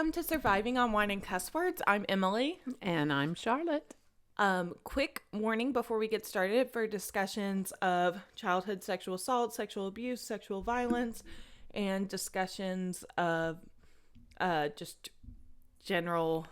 Welcome to Surviving on Wine and Cuss Words. I'm Emily. And I'm Charlotte. Quick warning before we get started for discussions of childhood sexual assault, sexual abuse, sexual violence, and discussions of just general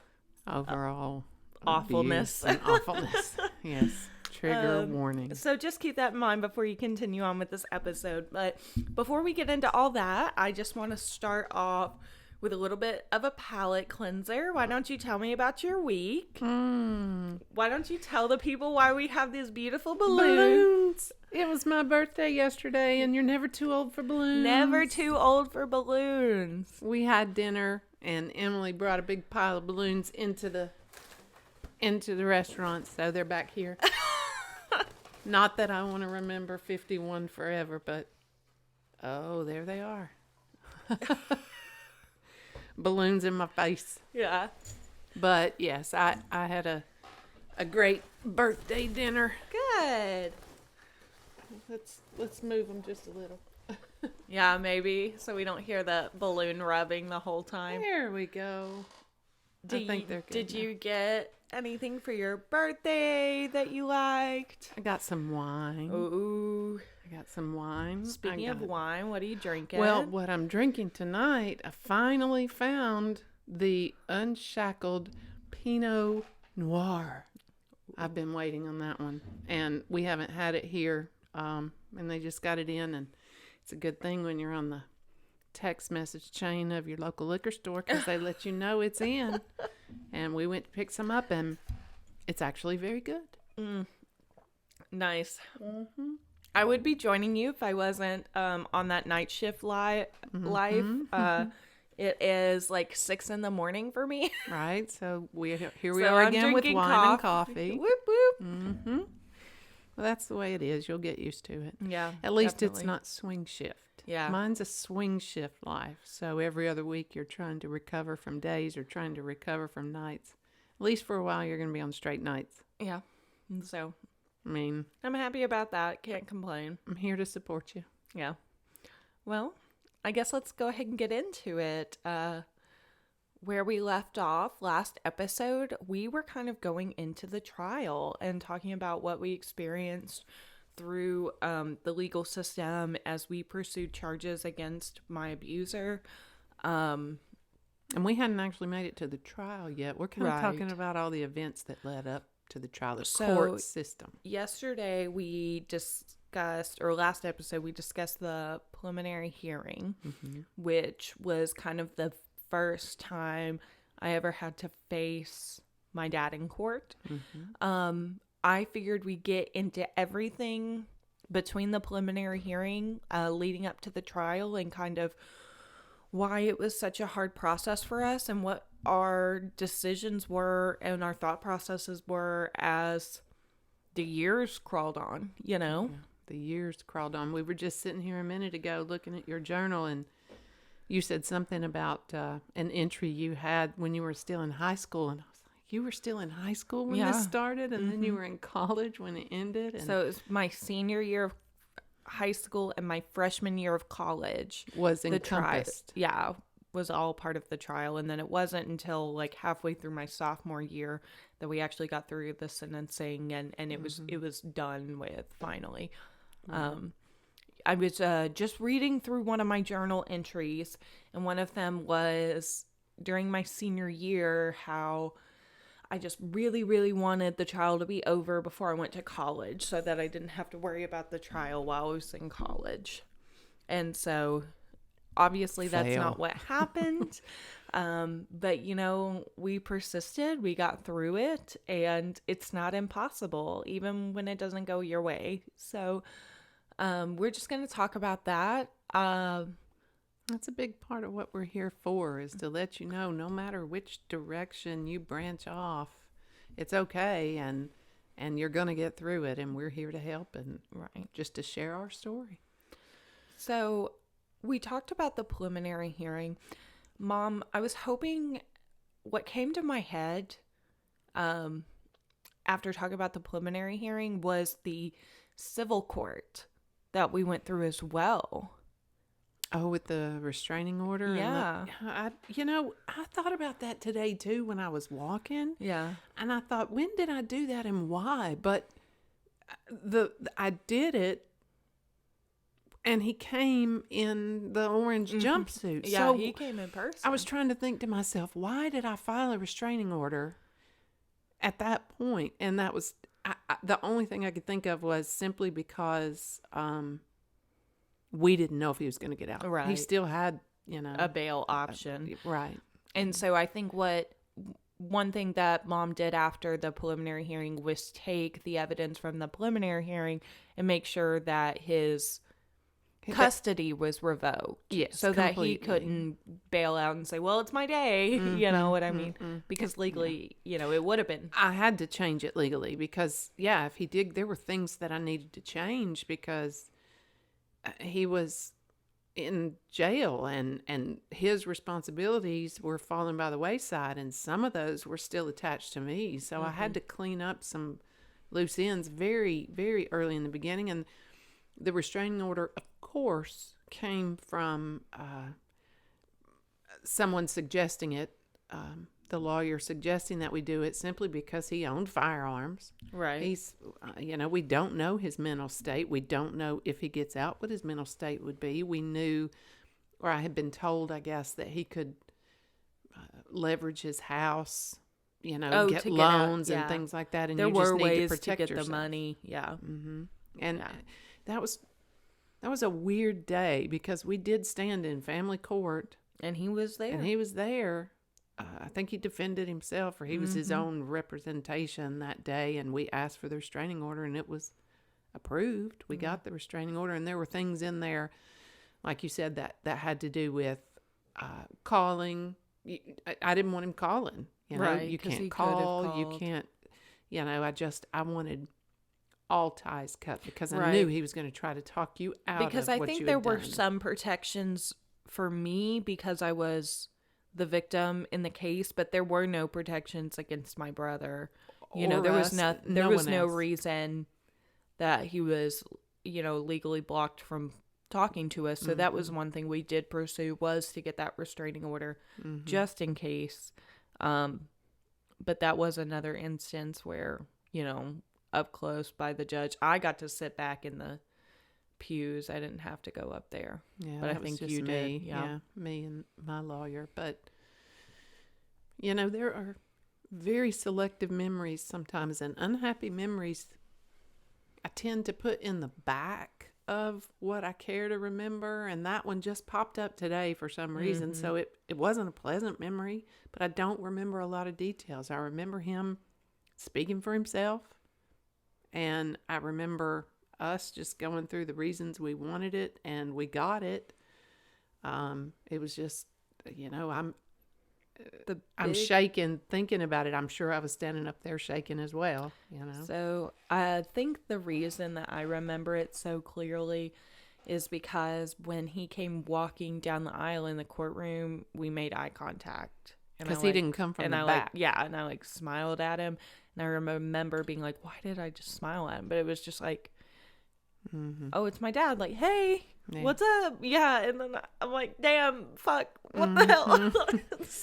Overall awfulness. abuse and awfulness. Yes. Trigger warning. So just keep that in mind before you continue on with this episode. But before we get into all that, I just want to start off with a little bit of a palate cleanser. Why don't you tell me about your week? Why don't you tell the people why we have these beautiful balloons? It was my birthday yesterday, and you're never too old for balloons. Never too old for balloons. We had dinner, and Emily brought a big pile of balloons into the restaurant, so they're back here. Not that I want to remember 51 forever, but oh, there they are. Balloons in my face. Yeah. But yes, I had a great birthday dinner. Good. Let's move them just a little. Yeah, maybe, so we don't hear the balloon rubbing the whole time. There we go. I think they're good. Did now. you get anything for your birthday that you liked? I got some wine. Ooh. I got some wine. Speaking of wine, what are you drinking? Well, what I'm drinking tonight, I finally found the unshackled Pinot Noir. I've been waiting on that one, and we haven't had it here, and they just got it in, and it's a good thing when you're on the text message chain of your local liquor store because they let you know it's in. And we went to pick some up, and it's actually very good. Nice. Mm-hmm. I would be joining you if I wasn't on that night shift life. It is like 6 a.m. for me. Right, so we are I'm again with drinking wine and coffee. Whoop, whoop. Mm-hmm. Well, that's the way it is. You'll get used to it. Yeah, At least definitely. it's not swing shift. Yeah. Mine's a swing shift life. So every other week you're trying to recover from days or trying to recover from nights. At least for a while you're going to be on straight nights. Yeah. So I mean, I'm happy about that. Can't complain. I'm here to support you. Yeah. Well, I guess let's go ahead and get into it. Where we left off last episode, we were kind of going into the trial and talking about what we experienced through the legal system as we pursued charges against my abuser. And we hadn't actually made it to the trial yet. We're kind of talking Right. about all the events that led up to the trial, the So, court system. Yesterday we discussed, or last episode we discussed the preliminary hearing, which was kind of the first time I ever had to face my dad in court. I figured we'd get into everything between the preliminary hearing leading up to the trial and kind of why it was such a hard process for us and what our decisions were and our thought processes were as the years crawled on, you know? Yeah, the years crawled on. We were just sitting here a minute ago looking at your journal, and you said something about an entry you had when you were still in high school, and I was like, you were still in high school when this started, and then you were in college when it ended? And So it was my senior year of high school and my freshman year of college. was encompassed. Was all part of the trial. And then it wasn't until like halfway through my sophomore year that we actually got through the sentencing and it was done with finally. I was just reading through one of my journal entries, and one of them was during my senior year how I just really, really wanted the trial to be over before I went to college so that I didn't have to worry about the trial while I was in college. And so obviously that's Fail. not what happened. But, you know, we persisted, we got through it, and it's not impossible, even when it doesn't go your way. So we're just going to talk about that. That's a big part of what we're here for, is to let you know no matter which direction you branch off, it's okay, and you're going to get through it, and we're here to help and just to share our story. So we talked about the preliminary hearing. Mom, I was hoping, what came to my head after talking about the preliminary hearing was the civil court that we went through as well. Oh, with the restraining order? Yeah. I thought about that today, too, when I was walking. Yeah. And I thought, when did I do that and why? But I did it, and he came in the orange jumpsuit. Yeah, so he came in person. I was trying to think to myself, why did I file a restraining order at that point? And that was the only thing I could think of was simply because we didn't know if he was going to get out. Right. He still had, a bail option. Right. And so I think one thing that Mom did after the preliminary hearing was take the evidence from the preliminary hearing and make sure that his custody was revoked. Yes, so completely. that he couldn't bail out and say, well, it's my day. You know what I mean? Because legally, it would have been. I had to change it legally because, if he did, there were things that I needed to change because he was in jail and his responsibilities were falling by the wayside, and some of those were still attached to me. So I had to clean up some loose ends very, very early in the beginning. And the restraining order, of course, came from someone suggesting it, the lawyer suggesting that we do it simply because he owned firearms. Right. He's, we don't know his mental state. We don't know if he gets out what his mental state would be. We knew, or I had been told, I guess, that he could leverage his house, get loans and things like that. And there you were just need ways to protect get yourself. the money. Yeah. And that was a weird day because we did stand in family court. And he was there. I think he defended himself, or he was his own representation that day, and we asked for the restraining order, and it was approved. We got the restraining order, and there were things in there, like you said, that had to do with calling. I didn't want him calling. Right, you 'cause he can't could have call. You called. can't. I wanted all ties cut because I Right. knew he was going to try to talk you out Because of I what think you there had were done. some protections for me because I was the victim in the case, but there were no protections against my brother. Or There was us, there was one no else. reason that he was, legally blocked from talking to us. So that was one thing we did pursue, was to get that restraining order just in case. But that was another instance where, up close by the judge, I got to sit back in the pews. I didn't have to go up there. Yeah, but I that was think just you me. did. Yeah. Me and my lawyer. But, there are very selective memories sometimes, and unhappy memories I tend to put in the back of what I care to remember. And that one just popped up today for some reason. So it wasn't a pleasant memory, but I don't remember a lot of details. I remember him speaking for himself, and I remember us just going through the reasons we wanted it, and we got it. It was just, I'm shaking thinking about it. I'm sure I was standing up there shaking as well, So I think the reason that I remember it so clearly is because when he came walking down the aisle in the courtroom, we made eye contact. Because he didn't come from the back. And I smiled at him. And I remember being like, why did I just smile at him? But it was just like, oh, it's my dad. Like, hey, what's up? Yeah. And then I'm like, damn, fuck, what the hell? It's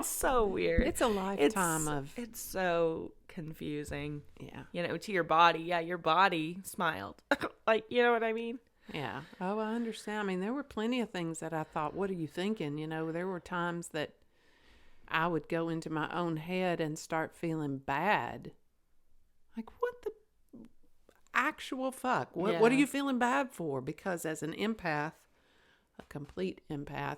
so weird. It's a lifetime It's so confusing. Yeah. To your body. Yeah, your body smiled. Like, you know what I mean? Yeah. Oh, I understand. I mean, there were plenty of things that I thought, what are you thinking? There were times that I would go into my own head and start feeling bad. Like, what the actual fuck? What are you feeling bad for? Because as an empath, a complete empath,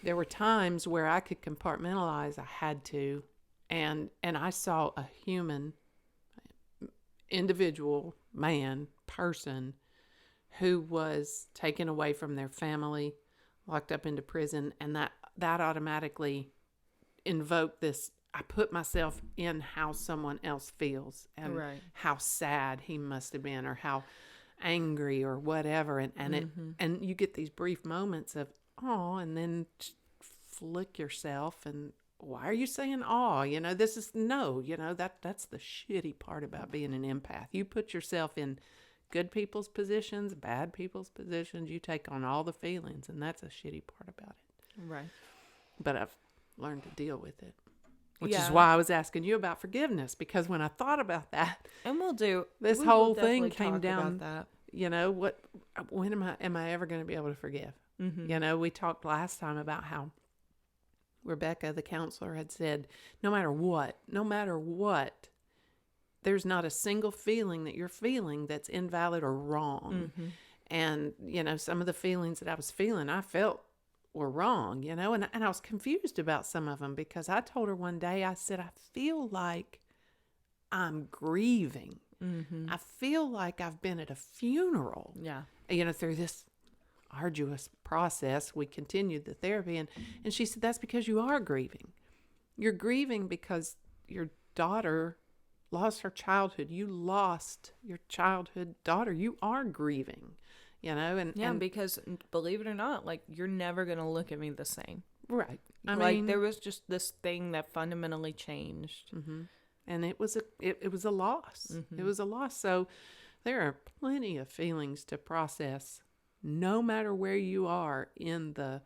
there were times where I could compartmentalize. I had to. And I saw a human, individual, person who was taken away from their family, locked up into prison, and that automatically invoked this. I put myself in how someone else feels and how sad he must have been, or how angry or whatever, and you get these brief moments of and then flick yourself, and why are you saying this is no, that's the shitty part about being an empath. You put yourself in good people's positions, bad people's positions. You take on all the feelings, and that's a shitty part about it. Right. But I've learned to deal with it, which Yeah. is why I was asking you about forgiveness, because when I thought about that, And this we whole will thing definitely came talk down. about that. You know, when am I ever going to be able to forgive? Mm-hmm. You know, we talked last time about how Rebecca, the counselor, had said, no matter what, there's not a single feeling that you're feeling that's invalid or wrong. Mm-hmm. And, you know, some of the feelings that I was feeling, I felt were wrong, you know, and I was confused about some of them, because I told her one day, I said, I feel like I'm grieving. Mm-hmm. I feel like I've been at a funeral. Yeah. You know, through this arduous process, we continued the therapy. And she said, that's because you are grieving. You're grieving because your daughter lost her childhood. You lost your childhood daughter. You are grieving, you know? And because believe it or not, like, you're never going to look at me the same. right. I like, mean, there was just this thing that fundamentally changed. Mm-hmm. And it was a loss. Mm-hmm. It was a loss. So there are plenty of feelings to process, no matter where you are in the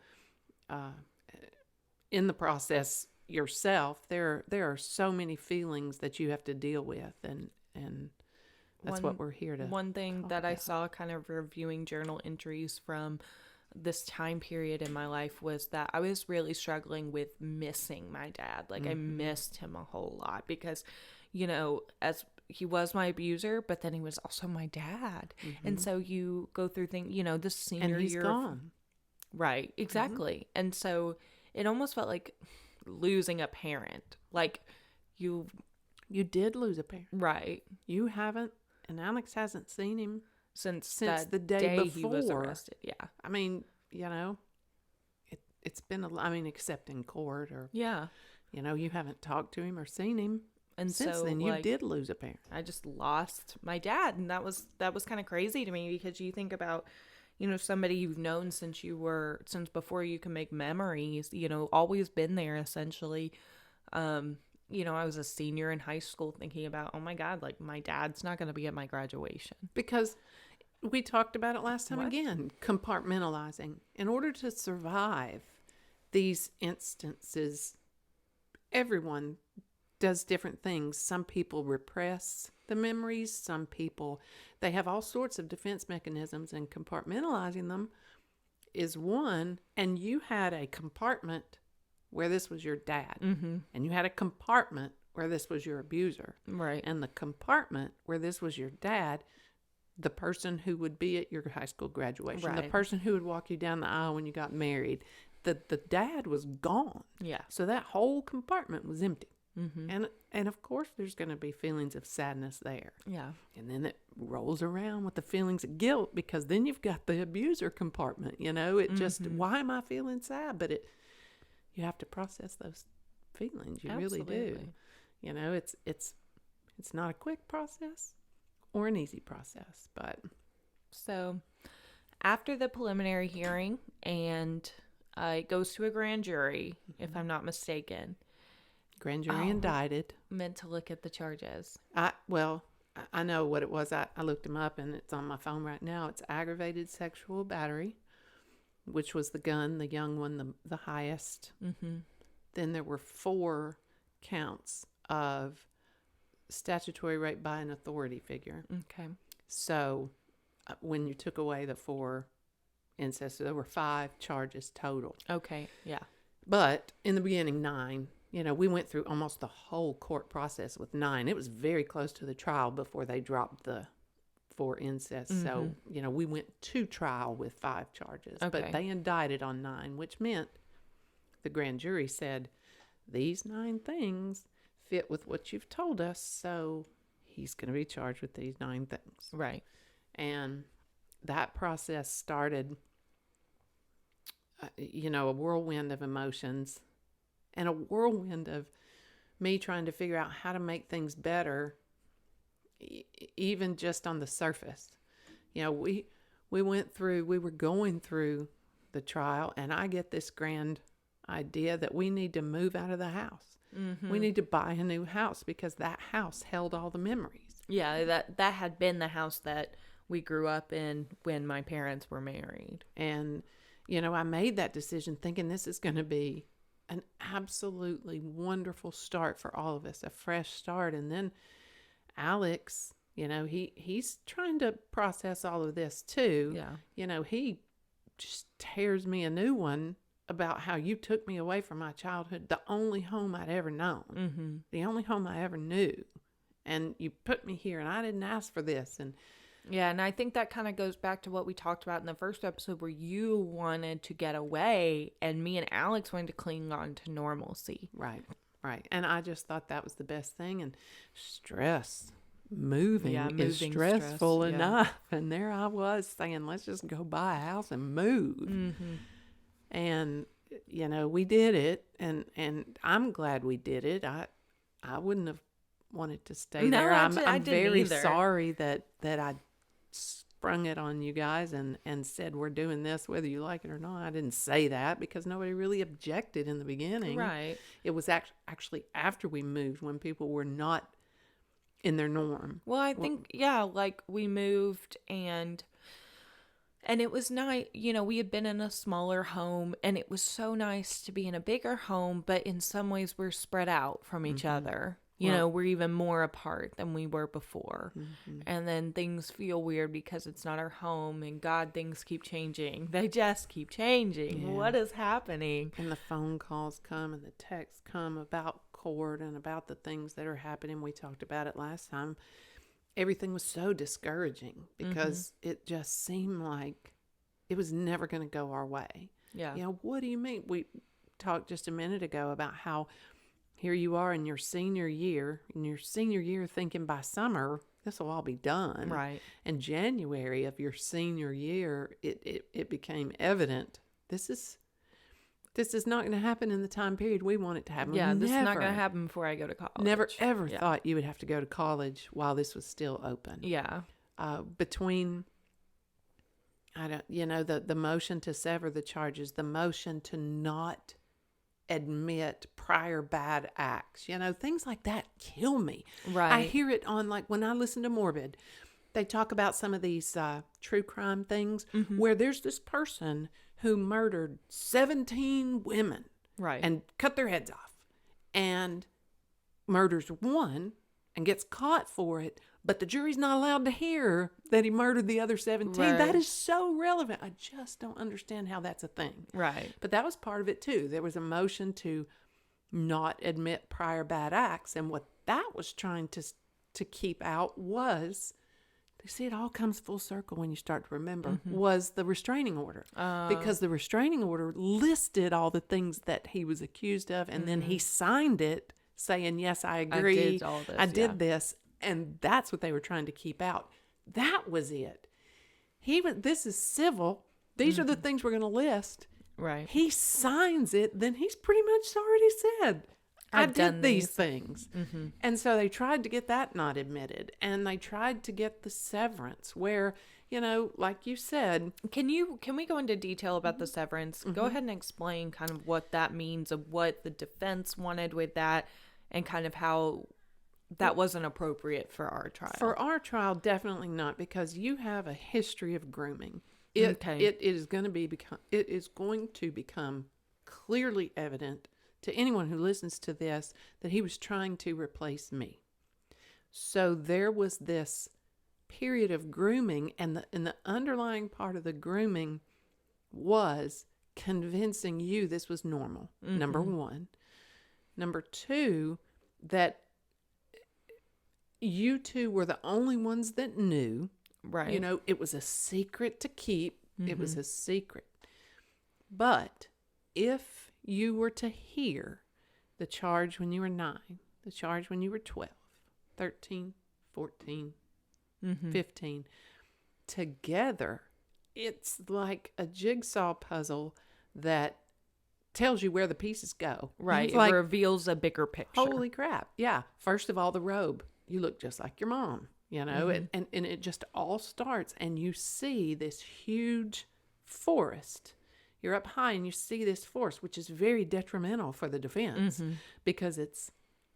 process yourself. There are so many feelings that you have to deal with, and that's what we're here to. One thing talk that I about. saw kind of reviewing journal entries from this time period in my life was that I was really struggling with missing my dad. Like, I missed him a whole lot because, you know, as he was my abuser, but then he was also my dad. And so you go through things, you know, the senior and he's year. gone. Right, exactly. And so it almost felt like losing a parent. Like, you did lose a parent. Right. You haven't, and Alex hasn't seen him Since the day before he was arrested. Yeah. I mean, you know, it's been except in court, or, Yeah. you know, you haven't talked to him or seen him. And since so, then, you like, did lose a parent. I just lost my dad. And that was kind of crazy to me, because you think about, you know, somebody you've known since before you can make memories, you know, always been there essentially. You know, I was a senior in high school thinking about, oh my God, like, my dad's not going to be at my graduation. Because we talked about it last time What? again, compartmentalizing. In order to survive these instances, everyone does different things. Some people repress the memories. Some people, they have all sorts of defense mechanisms, and compartmentalizing them is one. And you had a compartment where this was your dad, and you had a compartment where this was your abuser. Right. And the compartment where this was your dad, the person who would be at your high school graduation, the Right. person who would walk you down the aisle when you got married, the dad was gone. Yeah. So that whole compartment was empty. And of course there's going to be feelings of sadness there. Yeah. And then it rolls around with the feelings of guilt, because then you've got the abuser compartment, you know, it just, why am I feeling sad? But you have to process those feelings. You really do. Absolutely. You know, it's not a quick process or an easy process, but So after the preliminary hearing, and it goes to a grand jury, if I'm not mistaken, grand jury indicted. meant to look at the charges. I know what it was. I looked them up, and it's on my phone right now. It's aggravated sexual battery, which was the gun, the young one, the highest. Then there were 4 counts of statutory rape by an authority figure. Okay. So when you took away the 4 incest, there were 5 charges total. Okay. Yeah. But in the beginning, 9. You know, we went through almost the whole court process with 9. It was very close to the trial before they dropped the 4 incest. So, you know, we went to trial with 5 charges. Okay. But they indicted on 9, which meant the grand jury said, these 9 things fit with what you've told us, so he's going to be charged with these 9 things. Right. And that process started, you know, a whirlwind of emotions, and a whirlwind of me trying to figure out how to make things better, even just on the surface. You know, we were going through the trial, and I get this grand idea that we need to move out of the house. We need to buy a new house, because that house held all the memories. Yeah, that had been the house that we grew up in when my parents were married. And, I made that decision thinking this is going to be an absolutely wonderful start for all of us, a fresh start. And then Alex, he's trying to process all of this too. Yeah. He just tears me a new one about how you took me away from my childhood, the only home I'd ever known, the only home I ever knew. And you put me here and I didn't ask for this. And yeah, and I think that kind of goes back to what we talked about in the first episode where you wanted to get away and me and Alex wanted to cling on to normalcy. Right. And I just thought that was the best thing. And moving is stressful enough. And there I was saying, let's just go buy a house and move. And, we did it. And I'm glad we did it. I wouldn't have wanted to stay there. I'm very sorry that I sprung it on you guys and said we're doing this whether you like it or not. I didn't say that because nobody really objected in the beginning. Right. It was actually after we moved when people were not in their norm. Well, I think like we moved and it was nice. We had been in a smaller home and it was so nice to be in a bigger home, but in some ways we're spread out from each other. We're even more apart than we were before. And then things feel weird because it's not our home and God, things keep changing. They just keep changing. Yeah. What is happening? And the phone calls come and the texts come about court and about the things that are happening. We talked about it last time. Everything was so discouraging because it just seemed like it was never going to go our way. Yeah. What do you mean? We talked just a minute ago about how here you are in your senior year, thinking by summer, this will all be done. Right. In January of your senior year, it became evident this is not going to happen in the time period we want it to happen. Yeah, this is not going to happen before I go to college. Never ever thought you would have to go to college while this was still open. Yeah. Between the motion to sever the charges, the motion to not admit prior bad acts, things like that kill me. Right. I hear it on, like, when I listen to Morbid, they talk about some of these true crime things where there's this person who murdered 17 women, right, and cut their heads off, and murders one and gets caught for it, but the jury's not allowed to hear that he murdered the other 17. Right. That is so relevant. I just don't understand how that's a thing. Right. But that was part of it too. There was a motion to not admit prior bad acts, and what that was trying to keep out was, you see, it all comes full circle when you start to remember, was the restraining order. Because the restraining order listed all the things that he was accused of, and then he signed it saying, yes, I agree. I did this. And that's what they were trying to keep out. That was it. This is civil. These are the things we're going to list. Right. He signs it, then he's pretty much already said, I did these things. And so they tried to get that not admitted. And they tried to get the severance where, like you said. Can we go into detail about the severance? Go ahead and explain kind of what that means, of what the defense wanted with that, and kind of how that wasn't appropriate for our trial. For our trial, definitely not, because you have a history of grooming. It is going to become clearly evident to anyone who listens to this that he was trying to replace me. So there was this period of grooming, and the underlying part of the grooming was convincing you this was normal. Number one. Number two, that you two were the only ones that knew. Right. It was a secret to keep. It was a secret. But if you were to hear the charge when you were 9, the charge when you were 12, 13, 14, 15, together, it's like a jigsaw puzzle that tells you where the pieces go. Right. Like, it reveals a bigger picture. Holy crap. Yeah. First of all, the robe. You look just like your mom, and it just all starts, and you see this huge forest. You're up high and you see this forest, which is very detrimental for the defense because it's,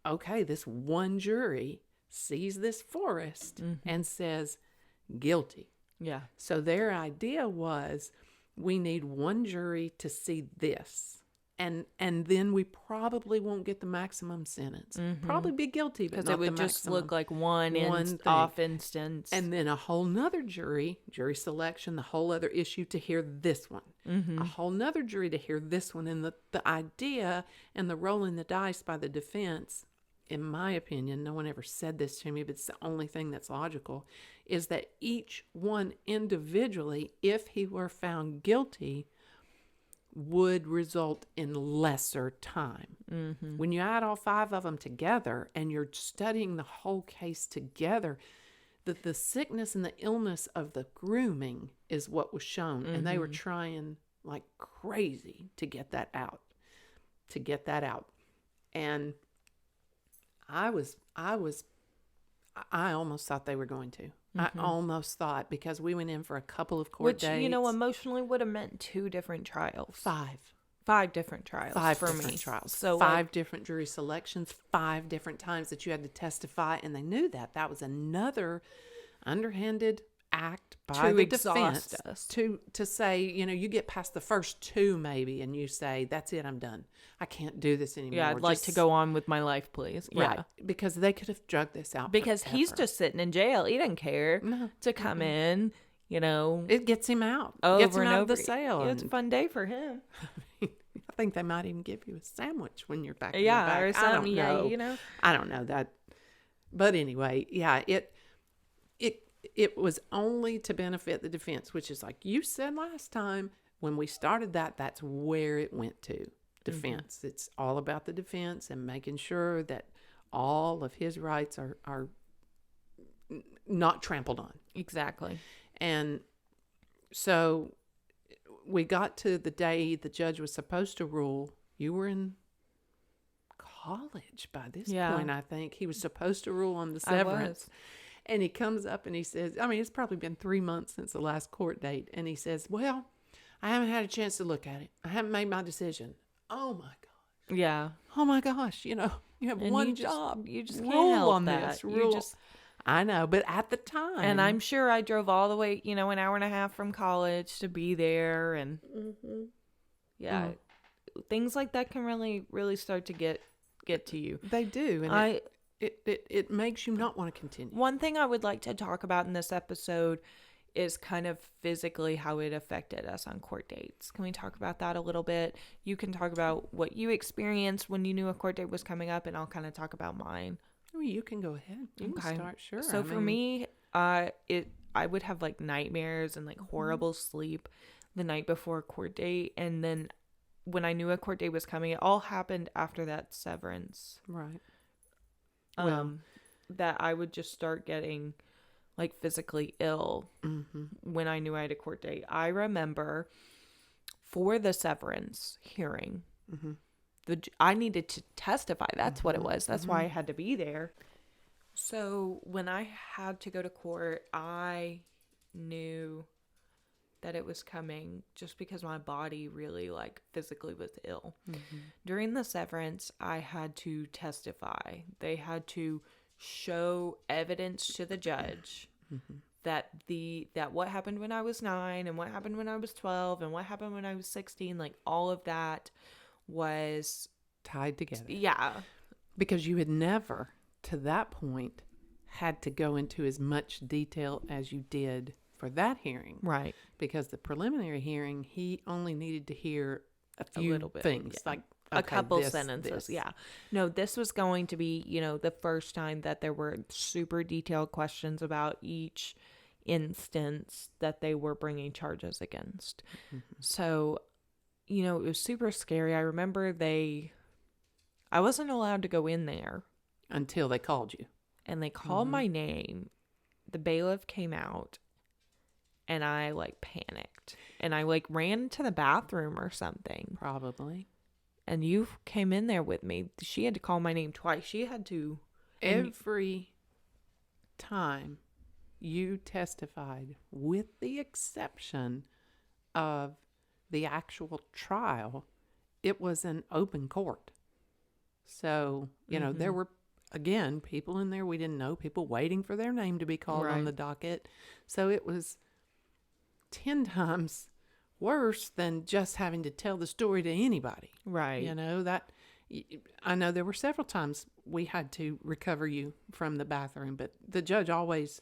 okay, this one jury sees this forest and says guilty. Yeah. So their idea was, we need one jury to see this. And then we probably won't get the maximum sentence. Probably be guilty, but Because not it would the just maximum. look like one thing. off instance. And then a whole nother jury selection, the whole other issue to hear this one. A whole nother jury to hear this one. And the idea and the rolling the dice by the defense, in my opinion, no one ever said this to me, but it's the only thing that's logical, is that each one individually, if he were found guilty, would result in lesser time. When you add all 5 of them together and you're studying the whole case together, the sickness and the illness of the grooming is what was shown. And they were trying like crazy to get that out. And I almost thought they were going to. I almost thought, because we went in for a couple of court dates. Which, emotionally would have meant 2 different trials. 5 different trials 5 for different me. trials. So 5 different jury selections, 5 different times that you had to testify, and they knew that. That was another underhanded act by the defense us. to say, you get past the first 2 maybe, and you say, that's it, I'm done. I can't do this anymore. Yeah, I'd like to go on with my life, please. Right, Yeah. because they could have drugged this out Because forever. he's just sitting in jail. He didn't care to come in, It gets him out. over Gets him and out over. of the cell. Yeah, it's a fun day for him. I think they might even give you a sandwich when you're back in Yeah, the back. or something. I don't know. Yeah, I don't know that. But anyway, yeah, it was only to benefit the defense, which is like you said last time when we started that's where it went to. Defense. It's all about the defense and making sure that all of his rights are not trampled on. Exactly. And so we got to the day the judge was supposed to rule. You were in college by this point, I think. He was supposed to rule on the severance. And he comes up and he says, it's probably been 3 months since the last court date. And he says, well, I haven't had a chance to look at it. I haven't made my decision. Oh, my gosh. Yeah. Oh, my gosh. You have And one you just- job. you just can't rule help on that. this. You Rule. just- I know, but at the time. And I'm sure I drove all the way, an hour and a half from college to be there. And things like that can really, really start to get to you. They do. And it makes you not want to continue. One thing I would like to talk about in this episode is kind of physically how it affected us on court dates. Can we talk about that a little bit? You can talk about what you experienced when you knew a court date was coming up, and I'll kind of talk about mine. Well, you can go ahead. You can start, sure. So for me, I would have like nightmares and like horrible sleep the night before a court date, and then when I knew a court date was coming, it all happened after that severance. Right. That I would just start getting like physically ill when I knew I had a court date. I remember for the severance hearing, I needed to testify. That's what it was. That's why I had to be there. So when I had to go to court, I knew that it was coming just because my body really like physically was ill. During the severance, I had to testify. They had to show evidence to the judge that what happened when I was 9 and what happened when I was 12 and what happened when I was 16, like all of that was tied together. Yeah. Because you had never, to that point, had to go into as much detail as you did for that hearing. Right. Because the preliminary hearing, he only needed to hear a few little bit, things, like a couple sentences. Yeah. No, this was going to be, the first time that there were super detailed questions about each instance that they were bringing charges against. So, it was super scary. I remember I wasn't allowed to go in there until they called you. And they called my name. The bailiff came out and I like panicked and I like ran to the bathroom or something. Probably. And you came in there with me. She had to call my name twice. She had to. Every time you testified, with the exception of the actual trial, it was an open court. So, there were, again, people in there we didn't know, people waiting for their name to be called on the docket. So it was 10 times worse than just having to tell the story to anybody. Right. You know, that I know there were several times we had to recover you from the bathroom, but the judge always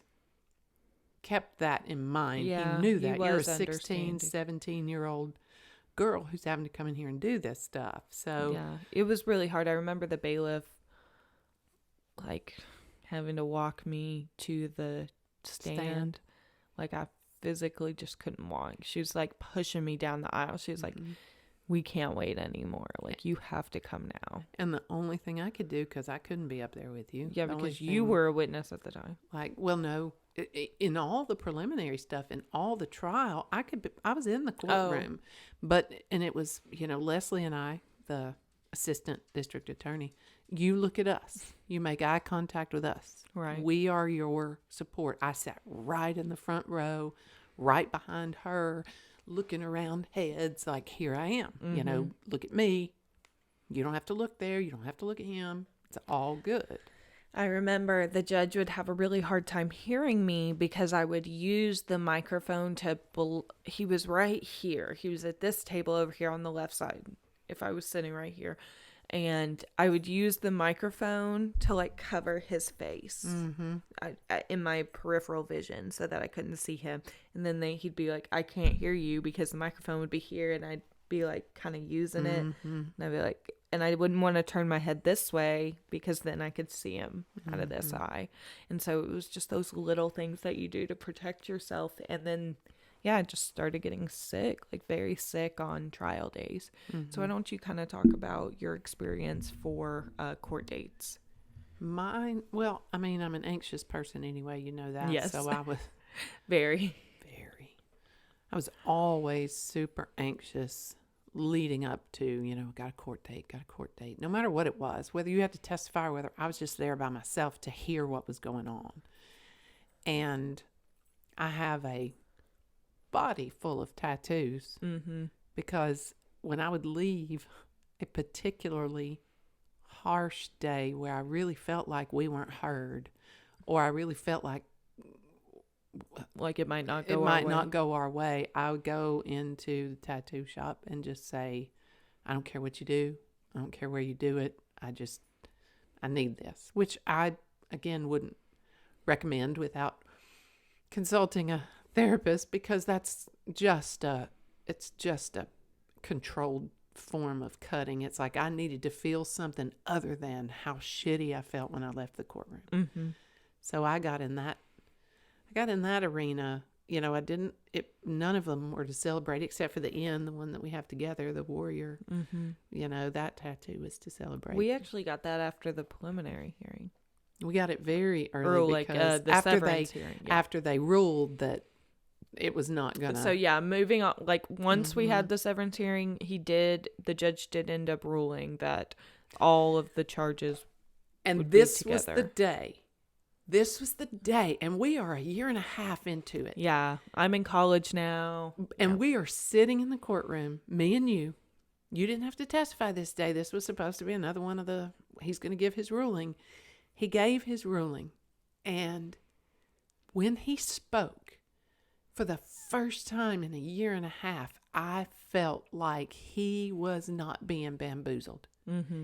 kept that in mind. Yeah, he knew he that you're a was 16, understanding. 17-year-old girl who's having to come in here and do this stuff. So Yeah, it was really hard. I remember the bailiff, like, having to walk me to the stand. Like, I physically just couldn't walk. She was, like, pushing me down the aisle. She was like, we can't wait anymore. Like, you have to come now. And the only thing I could do, because I couldn't be up there with you. Yeah, because you were a witness at the time. Like, well, no, in all the preliminary stuff, in all the trial, I was in the courtroom, and it was, Leslie and I, the assistant district attorney, you look at us, you make eye contact with us. Right. We are your support. I sat right in the front row, right behind her, looking around heads like, here I am, look at me. You don't have to look there. You don't have to look at him. It's all good. I remember the judge would have a really hard time hearing me because I would use the microphone he was right here. He was at this table over here on the left side, if I was sitting right here. And I would use the microphone to, like, cover his face in my peripheral vision so that I couldn't see him. And then he'd be like, I can't hear you, because the microphone would be here, and I'd be, like, kind of using it. And I'd be like, and I wouldn't want to turn my head this way because then I could see him out of this eye. And so it was just those little things that you do to protect yourself. And then, yeah, I just started getting sick, like very sick on trial days. So why don't you kind of talk about your experience for court dates? Mine, well, I mean, I'm an anxious person anyway, you know that. Yes. So I was very. I was always super anxious leading up to, got a court date, no matter what it was, whether you had to testify or whether I was just there by myself to hear what was going on. And I have a body full of tattoos because when I would leave a particularly harsh day where I really felt like we weren't heard, or I really felt like it might not go our way, I would go into the tattoo shop and just say, I don't care what you do. I don't care where you do it. I need this, which I, again, wouldn't recommend without consulting a therapist, because that's it's just a controlled form of cutting. It's like I needed to feel something other than how shitty I felt when I left the courtroom. So I got in that arena. None of them were to celebrate except for the end, the one that we have together, the warrior. That tattoo was to celebrate. We actually got that after the preliminary hearing. We got it very early because the severance hearing. Yeah. After they ruled that it was not gonna. So yeah, moving on. Like once we had the severance hearing, the judge did end up ruling that all of the charges. And this was the day. This was the day, and we are a year and a half into it. Yeah, I'm in college now. And we are sitting in the courtroom, me and you. You didn't have to testify this day. This was supposed to be another one of he's going to give his ruling. He gave his ruling, and when he spoke, for the first time in a year and a half, I felt like he was not being bamboozled.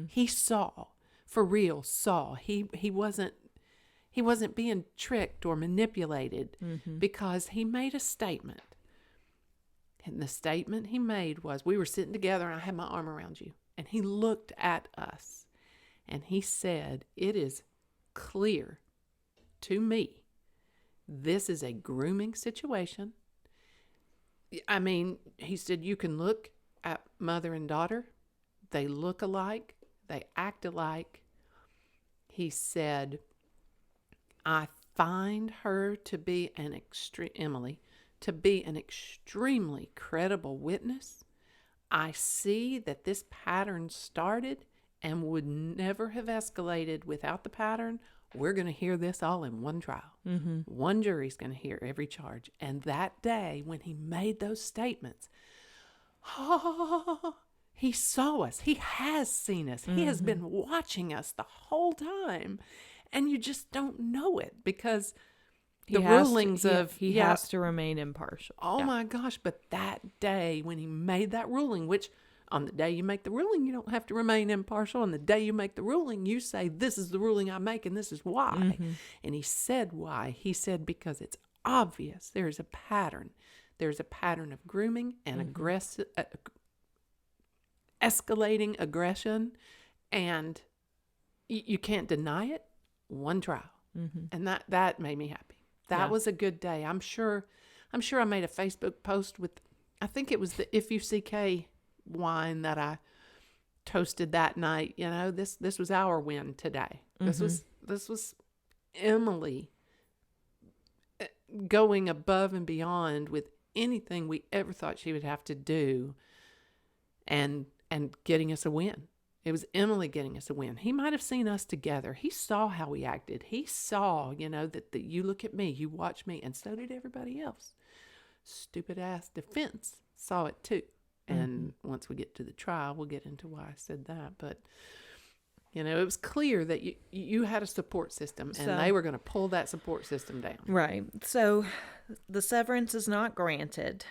He saw, for real, He wasn't being tricked or manipulated because he made a statement. And the statement he made was, we were sitting together and I had my arm around you. And he looked at us and he said, it is clear to me, this is a grooming situation. I mean, he said, you can look at mother and daughter. They look alike. They act alike. He said, I find her to be Emily, to be an extremely credible witness. I see that this pattern started and would never have escalated without the pattern. We're going to hear this all in one trial. One jury's going to hear every charge. And that day when he made those statements, he saw us. He has seen us. He has been watching us the whole time. And you just don't know it because rulings he has to remain impartial. Oh my gosh. But that day when he made that ruling, which on the day you make the ruling, you don't have to remain impartial. On the day you make the ruling, you say, this is the ruling I make and this is why. And he said why. He said, because it's obvious there's a pattern. There's a pattern of grooming and escalating aggression, and you can't deny it. One trial. And that made me happy. That was a good day. I'm sure I made a Facebook post with, I think it was the If You CK wine that I toasted that night. You know, this was our win today. This was Emily going above and beyond with anything we ever thought she would have to do, and getting us a win. It was Emily getting us a win. He might have seen us together. He saw how we acted. He saw, that you look at me, you watch me, and so did everybody else. Stupid ass defense saw it too. And once we get to the trial, we'll get into why I said that. But, it was clear that you had a support system, and they were going to pull that support system down. Right. So the severance is not granted,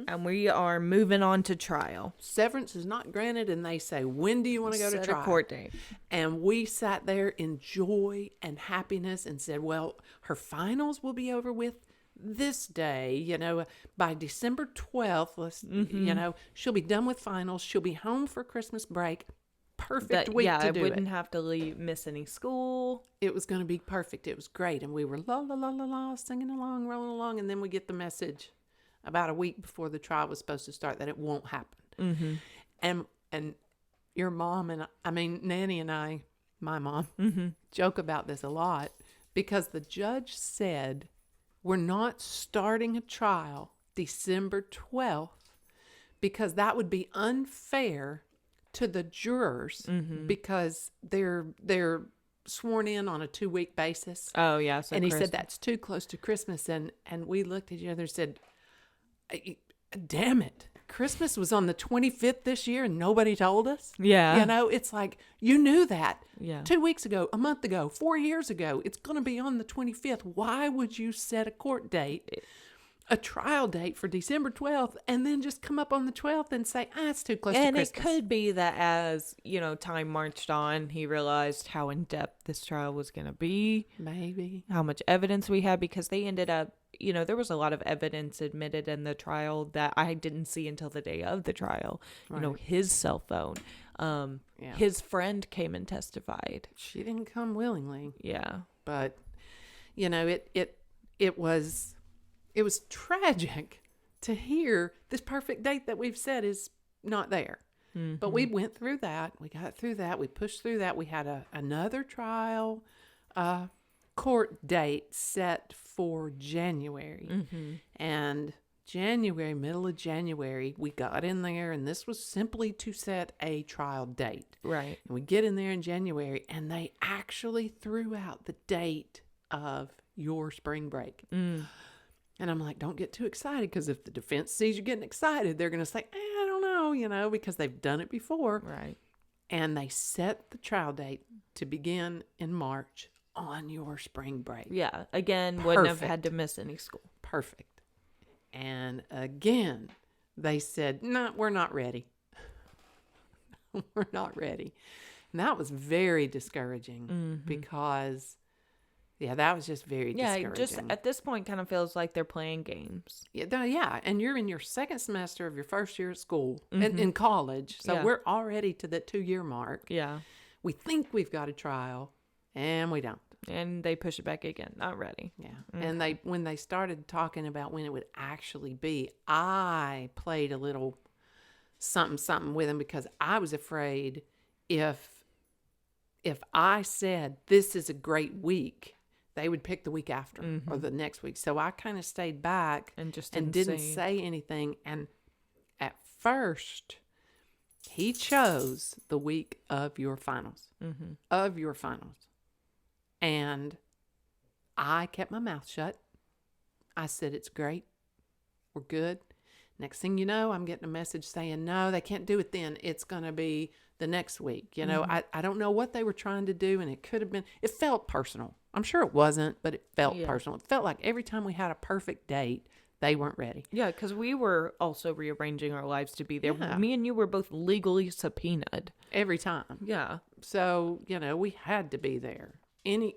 and we are moving on to trial. Severance is not granted, and they say, when do you want to go to trial? Set a court date. And we sat there in joy and happiness and said, well, her finals will be over with this day, by December 12th, she'll be done with finals. She'll be home for Christmas break. Perfect week to do it. Yeah, I wouldn't have to miss any school. It was going to be perfect. It was great. And we were la, la, la, la, la, singing along, rolling along. And then we get the message about a week before the trial was supposed to start that it won't happen. And your mom Nanny and I, my mom, joke about this a lot, because the judge said, we're not starting a trial December 12th because that would be unfair to the jurors because they're sworn in on a 2-week basis. Oh, yeah. So and he said that's too close to Christmas. And we looked at each other and said, damn it. Christmas was on the 25th this year and nobody told us. Yeah. It's like, you knew that 2 weeks ago, a month ago, 4 years ago, it's going to be on the 25th. Why would you set a court date, a trial date for December 12th, and then just come up on the 12th and say, it's too close to Christmas? And it could be that as, time marched on, he realized how in-depth this trial was going to be. Maybe. How much evidence we had, because they ended up, there was a lot of evidence admitted in the trial that I didn't see until the day of the trial. Right. His cell phone. His friend came and testified. She didn't come willingly. Yeah. But, it was tragic to hear this perfect date that we've said is not there. But we went through that. We got through that. We pushed through that. We had another trial court date set for January. And middle of January, we got in there, and this was simply to set a trial date. Right. And we get in there in January, and they actually threw out the date of your spring break. And I'm like, don't get too excited, because if the defense sees you getting excited, they're going to say, I don't know, because they've done it before. Right. And they set the trial date to begin in March on your spring break. Yeah. Again, wouldn't have had to miss any school. Perfect. And again, they said, no, we're not ready. We're not ready. And that was very discouraging because, that was just very discouraging. Yeah, just at this point kind of feels like they're playing games. Yeah. And you're in your second semester of your first year at school, in college. So we're already to the 2-year mark. Yeah. We think we've got a trial, and we don't. And they push it back again. Not ready. Yeah. Okay. And when they started talking about when it would actually be, I played a little something with them, because I was afraid if I said this is a great week, they would pick the week after or the next week. So I kind of stayed back and just didn't say anything. And at first, he chose the week of your finals. And I kept my mouth shut. I said, it's great. We're good. Next thing you know, I'm getting a message saying, no, they can't do it then. It's going to be the next week. I don't know what they were trying to do, and it could have been, it felt personal. I'm sure it wasn't, but it felt Yeah. personal. It felt like every time we had a perfect date, they weren't ready. Yeah, because we were also rearranging our lives to be there. Yeah. Me and you were both legally subpoenaed. Every time. Yeah. So, we had to be there. In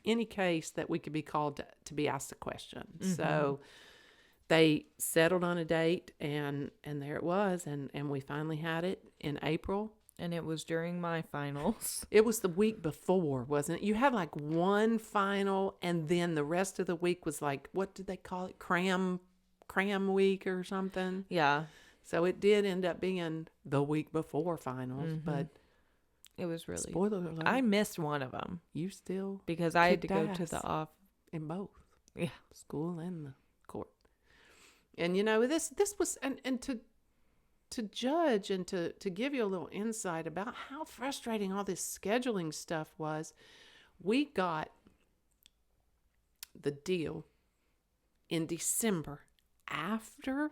any case that we could be called to be asked a question. Mm-hmm. So they settled on a date, and there it was, and we finally had it in April. And it was during my finals. It was the week before, wasn't it? You had like one final, and then the rest of the week was like, what did they call it? Cram week or something. Yeah. So it did end up being the week before finals, Mm-hmm. but It was really... spoiler alert. I missed one of them. You still Because I had to kicked go to ass the off... in both. Yeah. School and the court. And this was, and to judge and to give you a little insight about how frustrating all this scheduling stuff was, we got the deal in December after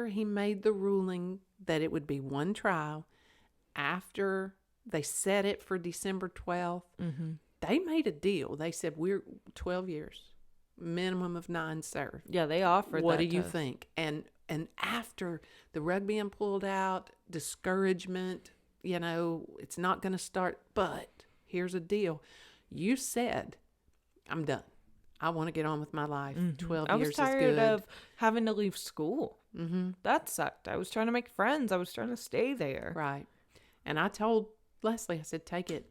he made the ruling that it would be one trial, after they set it for December 12th. Mm-hmm. They made a deal. They said, we're 12 years, minimum of 9 served. Yeah, they offered What that do you to us. think? And after the rug being pulled out, discouragement, it's not going to start. But here's a deal. You said, I'm done. I want to get on with my life. Mm-hmm. 12 I years was is good. tired of having to leave school. Mm-hmm. That sucked. I was trying to make friends. I was trying to stay there. Right. And I told Leslie, I said, take it.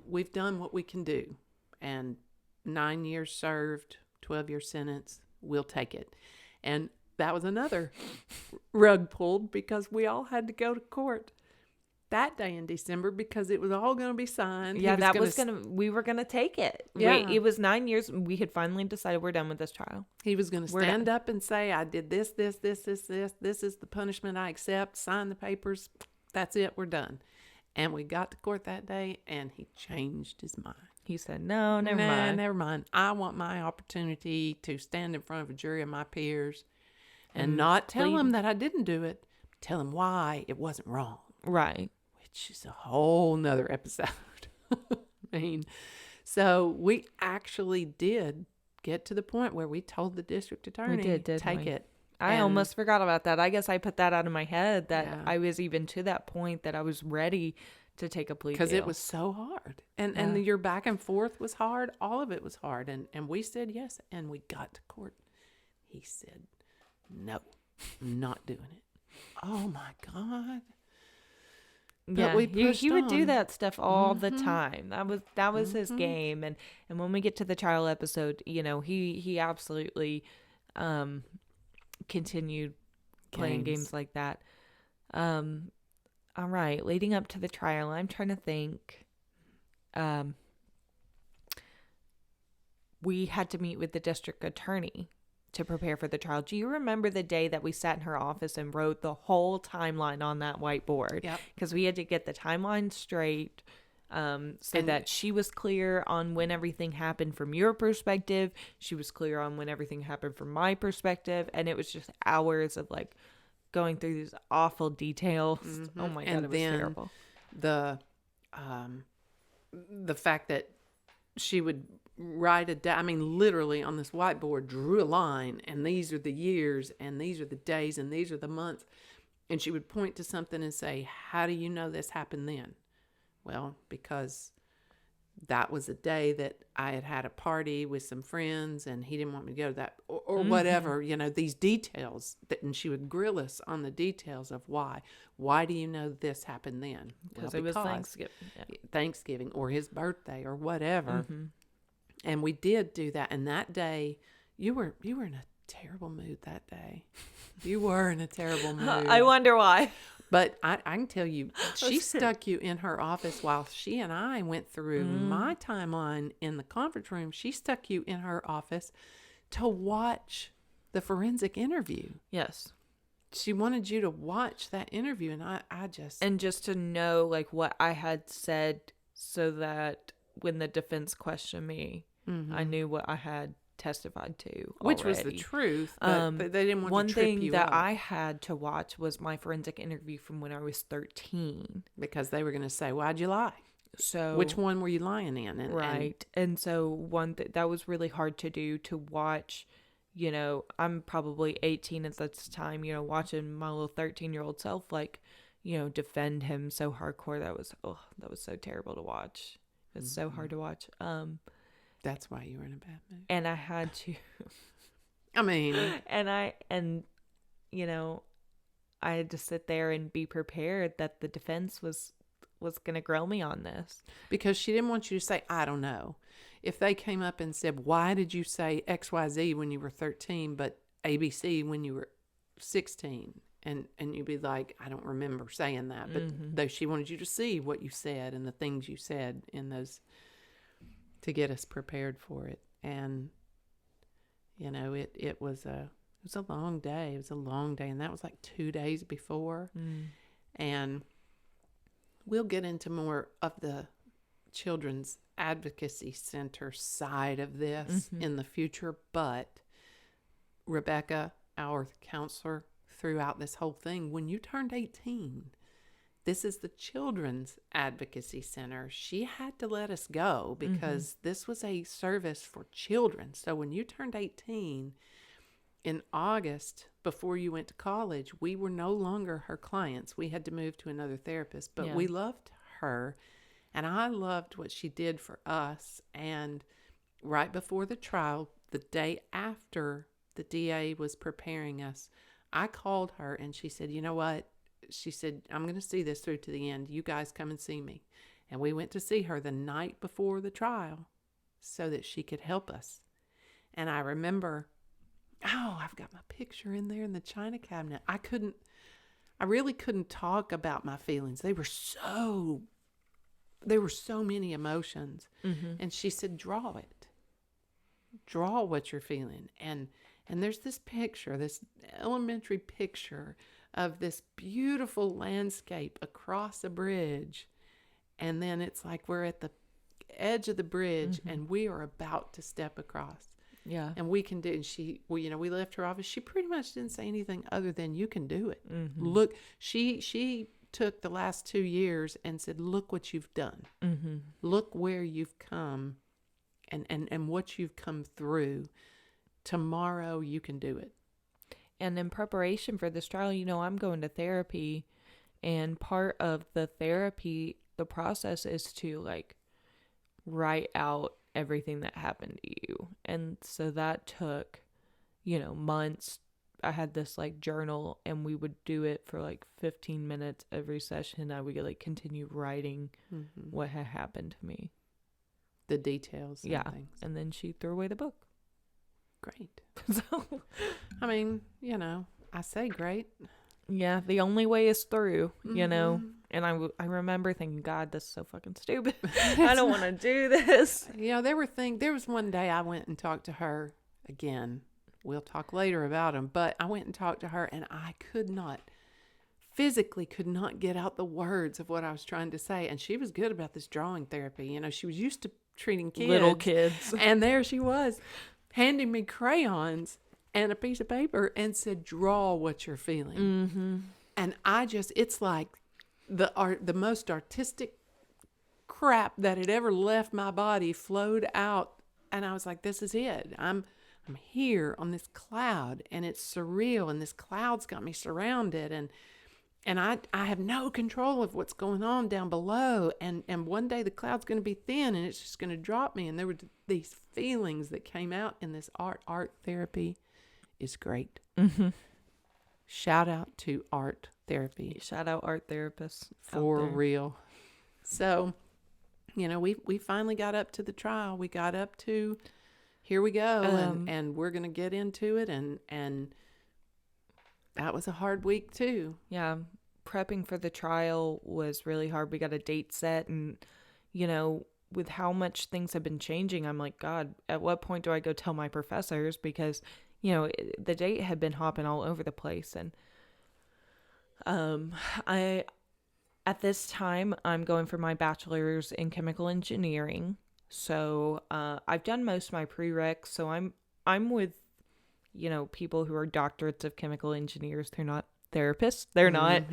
We've done what we can do. And 9 years served, 12-year sentence, we'll take it. And that was another rug pulled because we all had to go to court that day in December because it was all going to be signed. Yeah, we were going to take it. Yeah. It was 9 years. We had finally decided we're done with this trial. He was going to stand up and say, I did this. This is the punishment I accept. Sign the papers. That's it. We're done. And we got to court that day and he changed his mind. He said, no, never mind. I want my opportunity to stand in front of a jury of my peers and not tell them that I didn't do it. Tell them why it wasn't wrong. Right. Which is a whole nother episode. So we actually did get to the point where we told the district attorney, take it. I almost forgot about that. I guess I put that out of my head that Yeah. I was even to that point that I was ready to take a plea deal. Because it was so hard. And your back and forth was hard. All of it was hard. And we said yes. And we got to court. He said, no, I'm not doing it. Oh, my God. But yeah, he would do on. that stuff all the time. That was his game. And when we get to the trial episode, he absolutely continued playing games like that. All right, leading up to the trial, I'm trying to think. We had to meet with the district attorney to prepare for the trial. Do you remember the day that we sat in her office and wrote the whole timeline on that whiteboard? Yep. Because we had to get the timeline straight that she was clear on when everything happened from your perspective. She was clear on when everything happened from my perspective. And it was just hours of going through these awful details. Mm-hmm. Oh my God, it was terrible. The fact that she would write literally on this whiteboard, drew a line, and these are the years, and these are the days, and these are the months. And she would point to something and say, how do you know this happened then? Well, because that was a day that I had a party with some friends and he didn't want me to go to that or whatever, these details and she would grill us on the details of why. Why do you know this happened then? Because it was Thanksgiving. Yeah. Thanksgiving or his birthday or whatever. Mm-hmm. And we did do that. And that day you were in a terrible mood that day. You were in a terrible mood. I wonder why. But I can tell you, she stuck you in her office while she and I went through my timeline in the conference room. She stuck you in her office to watch the forensic interview. Yes. She wanted you to watch that interview, and I just... And just to know, what I had said so that when the defense questioned me, I knew what I had testified to already. Which was the truth, but they didn't want to trip you up. One thing that I had to watch was my forensic interview from when I was 13. Because they were going to say, why'd you lie? So which one were you lying in? Right. And so that was really hard to do, to watch, I'm probably 18 at this time, watching my little 13-year-old self, like, defend him so hardcore. That was so terrible to watch. It was so hard to watch. That's why you were in a bad mood. And I had to, I mean, I had to sit there and be prepared that the defense was going to grill me on this. Because she didn't want you to say, I don't know. If they came up and said, why did you say XYZ when you were 13, but ABC when you were 16? And you'd be like, I don't remember saying that. But though she wanted you to see what you said and the things you said in those, to get us prepared for it. And, it was a long day. It was a long day. And that was like 2 days before. And we'll get into more of the Children's Advocacy Center side of this in the future. But Rebecca, our counselor throughout this whole thing, when you turned 18, this is the Children's Advocacy Center. She had to let us go because this was a service for children. So when you turned 18 in August, before you went to college, we were no longer her clients. We had to move to another therapist, but we loved her, and I loved what she did for us. And right before the trial, the day after the DA was preparing us, I called her and she said, you know what? She said, I'm going to see this through to the end. You guys come and see me. And we went to see her the night before the trial so that she could help us. And I remember, I've got my picture in there in the china cabinet. I really couldn't talk about my feelings. There were so many emotions. And she said, draw it. Draw what you're feeling. And there's this picture, this elementary picture of this beautiful landscape across a bridge. And then it's like we're at the edge of the bridge and we are about to step across. Yeah. And we can do, and we left her office. She pretty much didn't say anything other than you can do it. Look, she took the last 2 years and said, look what you've done. Look where you've come and what you've come through. Tomorrow you can do it. And in preparation for this trial, I'm going to therapy, and part of the therapy, the process is to like write out everything that happened to you. And so that took, months. I had this like journal, and we would do it for like 15 minutes every session. I would like continue writing what had happened to me. The details. Yeah. Things. And then she threw away the book. Great. So, I mean, I say great. Yeah, the only way is through, And I remember thinking, God, this is so fucking stupid. I don't want to do this. There was one day I went and talked to her again. We'll talk later about them, but I went and talked to her, and I physically could not get out the words of what I was trying to say. And she was good about this drawing therapy. She was used to treating kids. Little kids. And there she was, handing me crayons and a piece of paper and said, draw what you're feeling. And it's like the most artistic crap that had ever left my body flowed out. And I was like, this is it. I'm here on this cloud, and it's surreal, and this cloud's got me surrounded, and I have no control of what's going on down below, and one day the cloud's going to be thin and it's just going to drop me. And there were these feelings that came out in this art therapy is great. Shout out to art therapy. Shout out art therapists for real. So, we finally got up to the trial. We got up to, here we go, and we're going to get into it. And that was a hard week too. Yeah. Prepping for the trial was really hard. We got a date set, and, with how much things have been changing, I'm like, God, at what point do I go tell my professors? Because, the date had been hopping all over the place. And at this time, I'm going for my bachelor's in chemical engineering. So I've done most of my prereqs. So I'm with, people who are doctorates of chemical engineers. They're not therapists. They're not,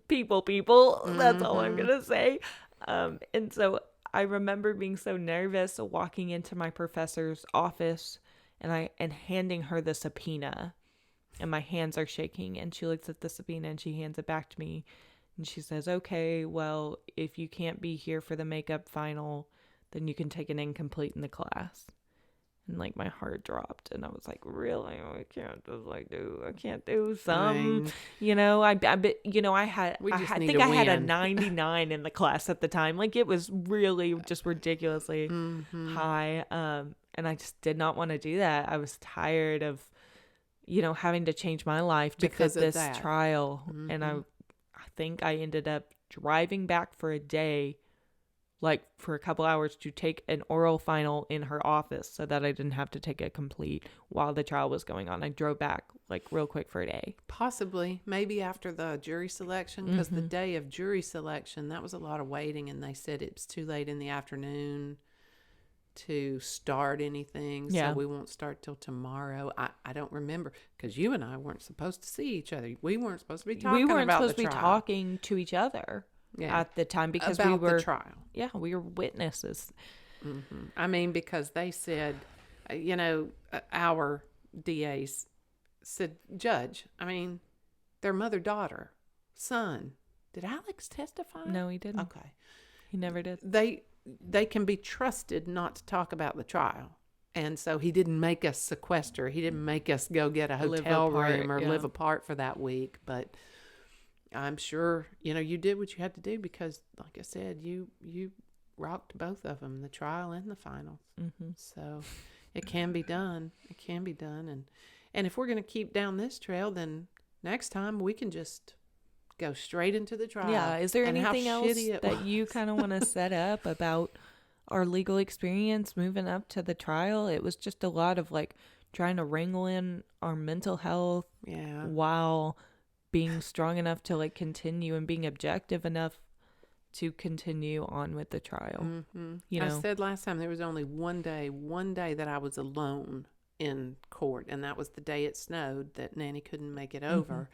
people. That's all I'm going to say. And so I remember being so nervous walking into my professor's office and handing her the subpoena, and my hands are shaking, and she looks at the subpoena and she hands it back to me. And she says, okay, well, if you can't be here for the makeup final, then you can take an incomplete in the class. And like my heart dropped, and I was like, really? I can't do some, Fine. I think I had a 99 in the class at the time. Like it was really just ridiculously high. And I just did not want to do that. I was tired of, having to change my life to fit this trial. And I think I ended up driving back for a day, like for a couple hours, to take an oral final in her office so that I didn't have to take a complete while the trial was going on. I drove back like real quick for a day. Possibly, maybe after the jury selection, because the day of jury selection, that was a lot of waiting, and they said it's too late in the afternoon to start anything, so we won't start till tomorrow. I don't remember, because you and I weren't supposed to see each other. We weren't supposed to be talking about the trial. We weren't supposed to be talking to each other at the time, because about we were the trial. Yeah, we were witnesses. I mean, because they said, our DAs said, Judge, I mean, their mother, daughter, son. Did Alex testify? No, he didn't. Okay. He never did. They can be trusted not to talk about the trial. And so he didn't make us sequester. He didn't make us go get a hotel room or live apart for that week. But I'm sure, you did what you had to do, because, like I said, you rocked both of them, the trial and the finals. So it can be done. It can be done. And if we're going to keep down this trail, then next time we can just go straight into the trial. Yeah. Is there anything else that you kind of want to set up about our legal experience moving up to the trial? It was just a lot of like trying to wrangle in our mental health while being strong enough to like continue, and being objective enough to continue on with the trial. I said last time there was only one day that I was alone in court, and that was the day it snowed that Nanny couldn't make it over.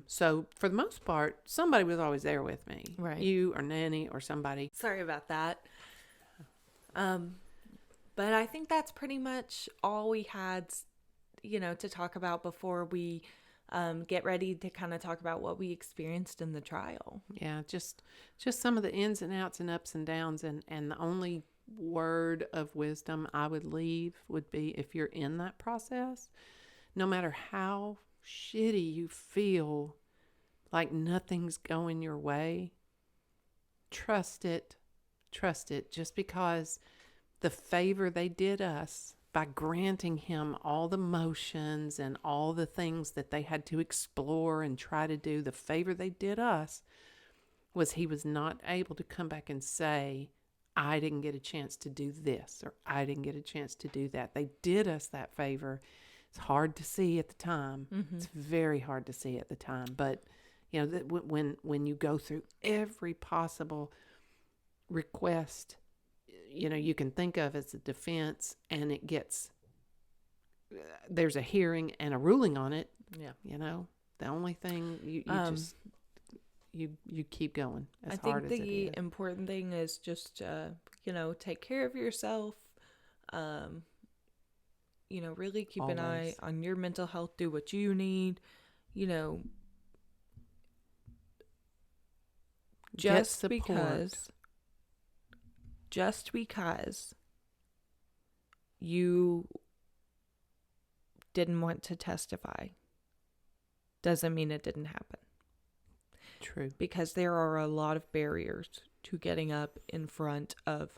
So for the most part, somebody was always there with me. Right. You or Nanny or somebody. Sorry about that. But I think that's pretty much all we had, to talk about before we get ready to kind of talk about what we experienced in the trial. Yeah, just some of the ins and outs and ups and downs. And the only word of wisdom I would leave would be, if you're in that process, no matter how shitty you feel, like nothing's going your way, trust it. Just because the favor they did us by granting him all the motions and all the things that they had to explore and try to do, the favor they did us was he was not able to come back and say, I didn't get a chance to do this, or I didn't get a chance to do that. They did us that favor. It's hard to see at the time. It's very hard to see at the time. But, when you go through every possible request, you can think of as a defense, and it gets, there's a hearing and a ruling on it. Yeah. The only thing you keep going as hard as it is. I think the important thing is just, take care of yourself. Really keep an eye on your mental health. Do what you need. Just because you didn't want to testify doesn't mean it didn't happen. True. Because there are a lot of barriers to getting up in front of,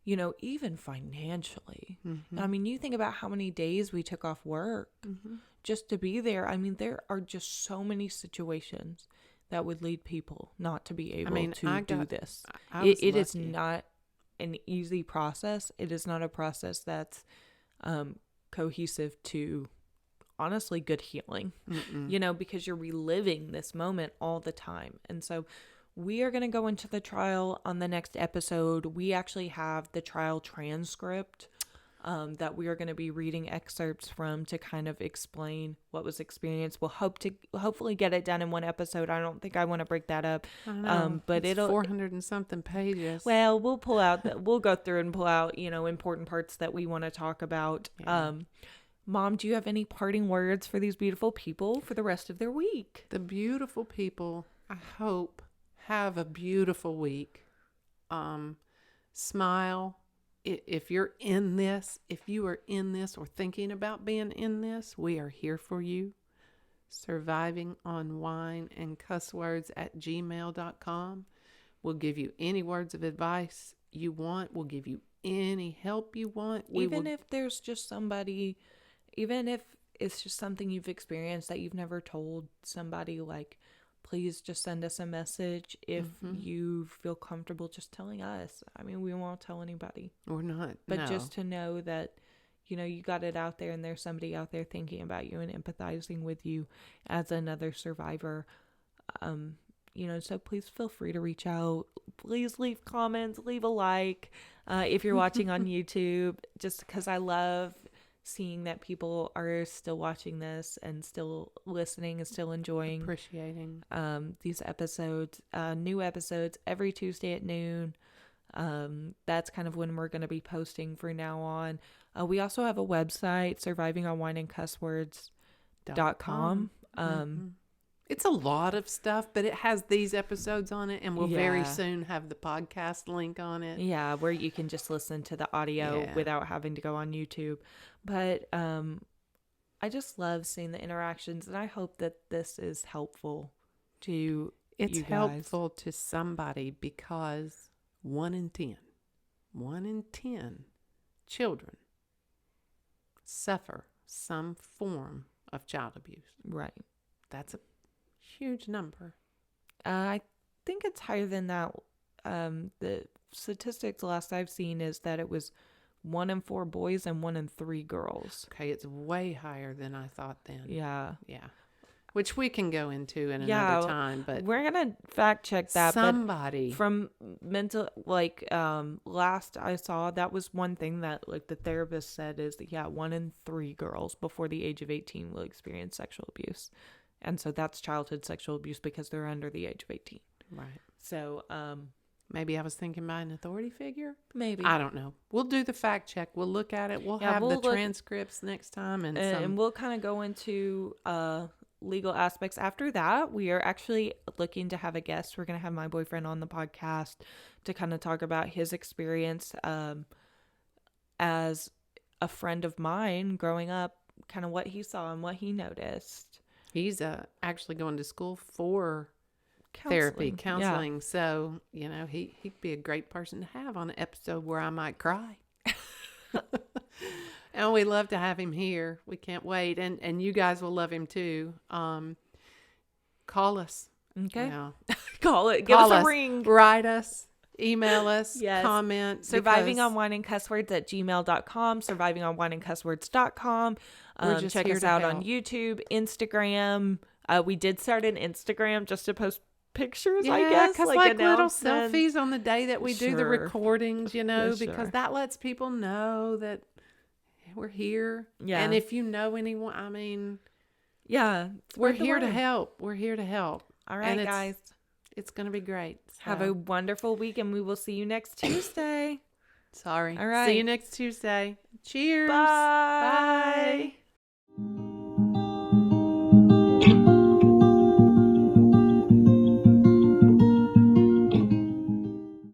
even financially. I mean, you think about how many days we took off work just to be there. I mean, there are just so many situations that would lead people not to be able to do this. It is not an easy process. It is not a process that's cohesive to, honestly, good healing, because you're reliving this moment all the time. And so we are going to go into the trial on the next episode. We actually have the trial transcript that we are going to be reading excerpts from to kind of explain what was experienced. We'll hopefully get it done in one episode. I don't think I want to break that up. I know. But it's it'll 400 and something pages. Well, we'll go through and pull out, important parts that we want to talk about. Yeah. Mom, do you have any parting words for these beautiful people for the rest of their week? The beautiful people, I hope, have a beautiful week. Smile. If you're in this, if you are in this or thinking about being in this, we are here for you. survivingonwineandcusswords@gmail.com. We'll give you any words of advice you want. We'll give you any help you want. Even if there's just somebody, even if it's just something you've experienced that you've never told somebody, like, please just send us a message if you feel comfortable just telling us. I mean, we won't tell anybody. We're not. But just to know that, you got it out there and there's somebody out there thinking about you and empathizing with you as another survivor. So please feel free to reach out. Please leave comments, leave a like if you're watching on YouTube, just because I love seeing that people are still watching this and still listening and still enjoying, appreciating these episodes, new episodes every Tuesday at noon. That's kind of when we're going to be posting from now on. We also have a website, survivingonwineandcusswords.com. It's a lot of stuff, but it has these episodes on it, and we'll very soon have the podcast link on it. Yeah, where you can just listen to the audio without having to go on YouTube. But I just love seeing the interactions, and I hope that this is helpful to you guys. It's helpful to somebody because 1 in 10 children suffer some form of child abuse. Right. That's a huge number. I think it's higher than that. The statistics last I've seen is that it was 1 in 4 boys and 1 in 3 girls. Okay, it's way higher than I thought then. Yeah. Which we can go into in another time, but we're gonna fact check that. Somebody but from mental, last I saw, that was one thing that the therapist said is that 1 in 3 girls before the age of 18 will experience sexual abuse. And so that's childhood sexual abuse because they're under the age of 18. Right. So, maybe I was thinking by an authority figure. Maybe. I don't know. We'll do the fact check. We'll look at it. We'll have the transcripts next time. And we'll kind of go into legal aspects. After that, we are actually looking to have a guest. We're going to have my boyfriend on the podcast to kind of talk about his experience as a friend of mine growing up, kind of what he saw and what he noticed. He's actually going to school for counseling. Yeah. So, he'd be a great person to have on an episode where I might cry. And we love to have him here. We can't wait. And you guys will love him too. Call us. Okay. Call it. Give us a ring. Write us. Email us. Yes. Comment. survivingonwineandcusswords@gmail.com. survivingonwineandcusswords.com. Check us out on YouTube, Instagram. We did start an Instagram just to post pictures, I guess. Like little selfies on the day that we do the recordings, because that lets people know that we're here. Yeah. And if you know anyone, we're here to help. We're here to help. All right, guys. It's going to be great. So. Have a wonderful week, and we will see you next Tuesday. Sorry. All right. See you next Tuesday. Cheers. Bye. Bye.